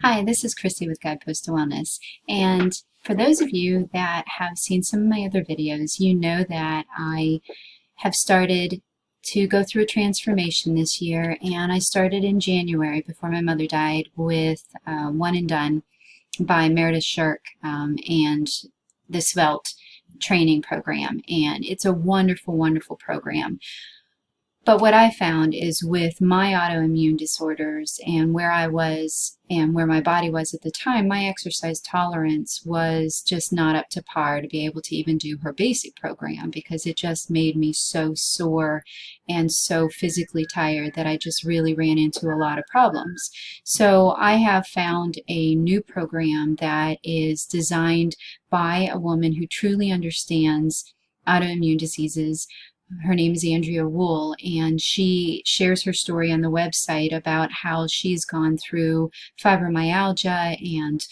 Hi, this is Kristy with Guidepost to Wellness. And for those of you that have seen some of my other videos, you know that I have started to go through a transformation this year. And I started in January before my mother died with One and Done by Meredith Shirk and the Svelte training program. And it's a wonderful, wonderful program. But what I found is with my autoimmune disorders and where I was and where my body was at the time, my exercise tolerance was just not up to par to be able to even do her basic program because it just made me so sore and so physically tired that I just really ran into a lot of problems. So I have found a new program that is designed by a woman who truly understands autoimmune diseases. Her name is Andrea Wool, and she shares her story on the website about how she's gone through fibromyalgia and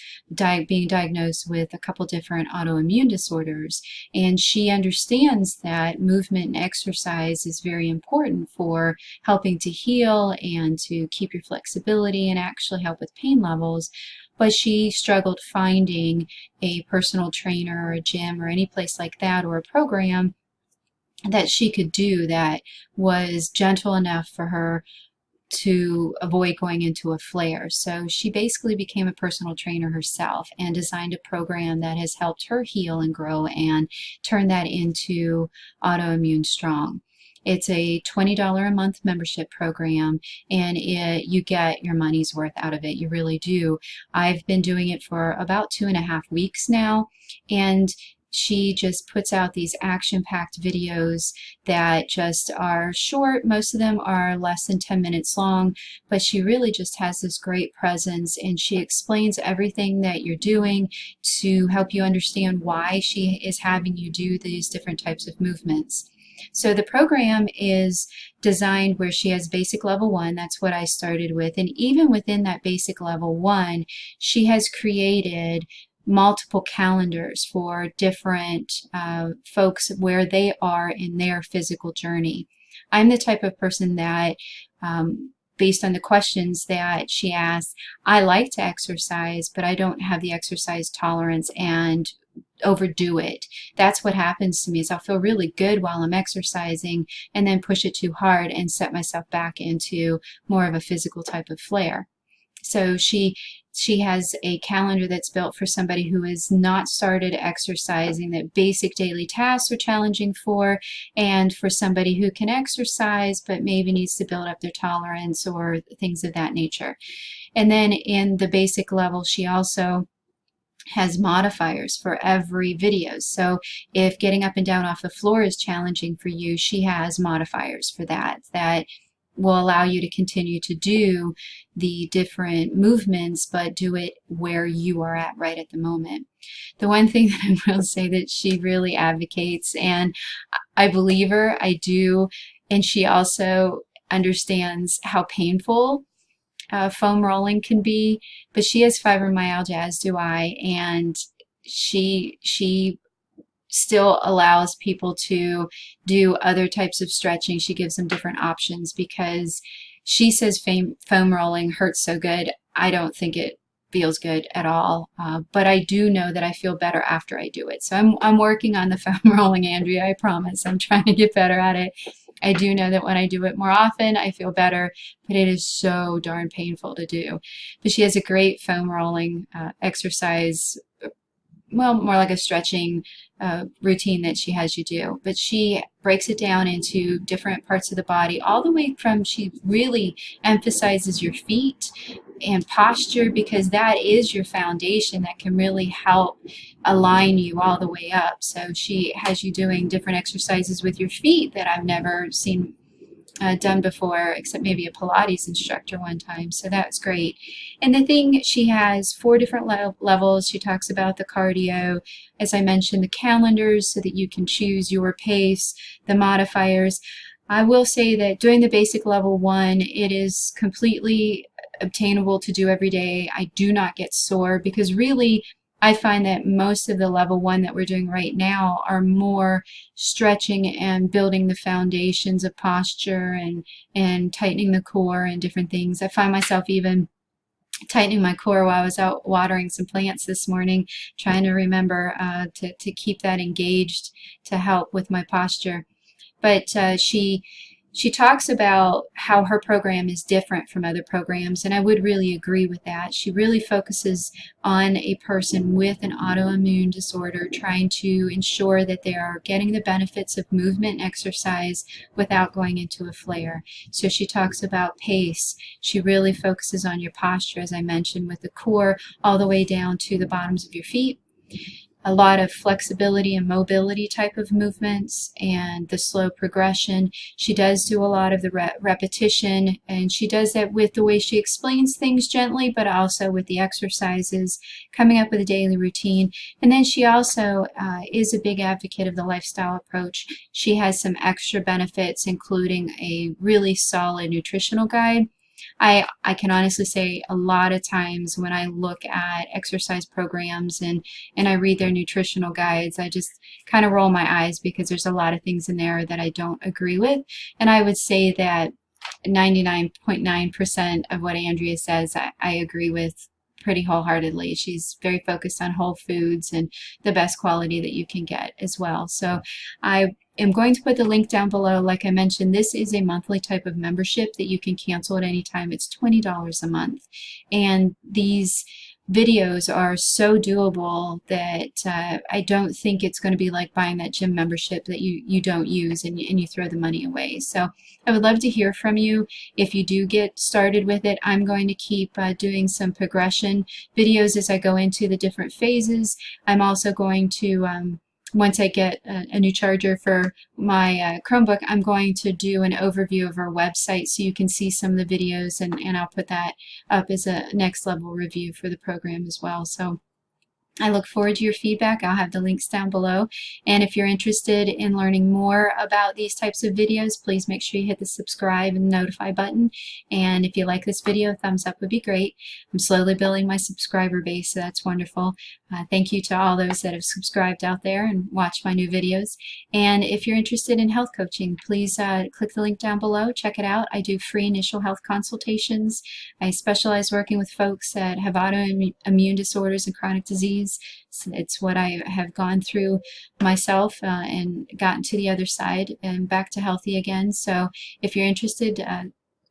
being diagnosed with a couple different autoimmune disorders. And she understands that movement and exercise is very important for helping to heal and to keep your flexibility and actually help with pain levels. But she struggled finding a personal trainer or a gym or any place like that or a program that she could do that was gentle enough for her to avoid going into a flare. So she basically became a personal trainer herself and designed a program that has helped her heal and grow and turn that into Autoimmune Strong. It's a $20 a month membership program, and you get your money's worth out of it. You really do. I've been doing it for about 2.5 weeks now, and she just puts out these action-packed videos that just are short. Most of them are less than 10 minutes long, but she really just has this great presence, and she explains everything that you're doing to help you understand why she is having you do these different types of movements. So the program is designed where she has basic level 1. That's what I started with. And even within that basic level 1, she has created multiple calendars for different folks where they are in their physical journey. I'm the type of person that, based on the questions that she asks, I like to exercise, but I don't have the exercise tolerance and overdo it. That's what happens to me is I'll feel really good while I'm exercising and then push it too hard and set myself back into more of a physical type of flare. So she has a calendar that's built for somebody who has not started exercising, that basic daily tasks are challenging for, and for somebody who can exercise but maybe needs to build up their tolerance or things of that nature. And then in the basic level, she also has modifiers for every video. So if getting up and down off the floor is challenging for you, she has modifiers for that will allow you to continue to do the different movements, but do it where you are at right at the moment. The one thing that I will say that she really advocates, and I believe her, I do, and she also understands how painful foam rolling can be, but she has fibromyalgia, as do I, and she still allows people to do other types of stretching. She gives them different options because she says foam rolling hurts so good. I don't think it feels good at all, but I do know that I feel better after I do it. So I'm working on the foam rolling, Andrea, I promise. I'm trying to get better at it. I do know that when I do it more often, I feel better, but it is so darn painful to do. But she has a great foam rolling exercise, well, more like a stretching routine that she has you do. But she breaks it down into different parts of the body, all the way from, she really emphasizes your feet and posture, because that is your foundation that can really help align you all the way up. So she has you doing different exercises with your feet that I've never seen done before, except maybe a Pilates instructor one time. So that's great. And the thing, she has 4 different levels. She talks about the cardio, as I mentioned, the calendars so that you can choose your pace, the modifiers. I will say that doing the basic level 1, it is completely obtainable to do every day. I do not get sore because really I find that most of the level 1 that we're doing right now are more stretching and building the foundations of posture and tightening the core and different things. I find myself even tightening my core while I was out watering some plants this morning, trying to remember to keep that engaged to help with my posture. But she talks about how her program is different from other programs, and I would really agree with that. She really focuses on a person with an autoimmune disorder, trying to ensure that they are getting the benefits of movement and exercise without going into a flare. So she talks about pace. She really focuses on your posture, as I mentioned, with the core all the way down to the bottoms of your feet. A lot of flexibility and mobility type of movements and the slow progression. She does do a lot of the repetition, and she does that with the way she explains things gently, but also with the exercises, coming up with a daily routine. And then she also is a big advocate of the lifestyle approach. She has some extra benefits, including a really solid nutritional guide. I can honestly say a lot of times when I look at exercise programs and I read their nutritional guides, I just kind of roll my eyes because there's a lot of things in there that I don't agree with. And I would say that 99.9% of what Andrea says, I agree with pretty wholeheartedly. She's very focused on whole foods and the best quality that you can get as well. So I am going to put the link down below. Like I mentioned, this is a monthly type of membership that you can cancel at any time. It's $20 a month. And these videos are so doable that I don't think it's going to be like buying that gym membership that you don't use and you throw the money away. So I would love to hear from you if you do get started with it. I'm going to keep doing some progression videos as I go into the different phases. I'm also going to once I get a new charger for my Chromebook, I'm going to do an overview of our website so you can see some of the videos, and I'll put that up as a next level review for the program as well. So I look forward to your feedback. I'll have the links down below. And if you're interested in learning more about these types of videos, please make sure you hit the subscribe and notify button. And if you like this video, a thumbs up would be great. I'm slowly building my subscriber base, so that's wonderful. Thank you to all those that have subscribed out there and watched my new videos. And if you're interested in health coaching, please click the link down below. Check it out. I do free initial health consultations. I specialize working with folks that have autoimmune disorders and chronic disease. So it's what I have gone through myself and gotten to the other side and back to healthy again. So if you're interested,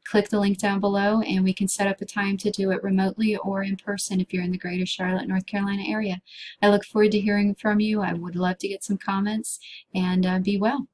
click the link down below and we can set up a time to do it remotely or in person if you're in the greater Charlotte, North Carolina area. I look forward to hearing from you. I would love to get some comments, and be well.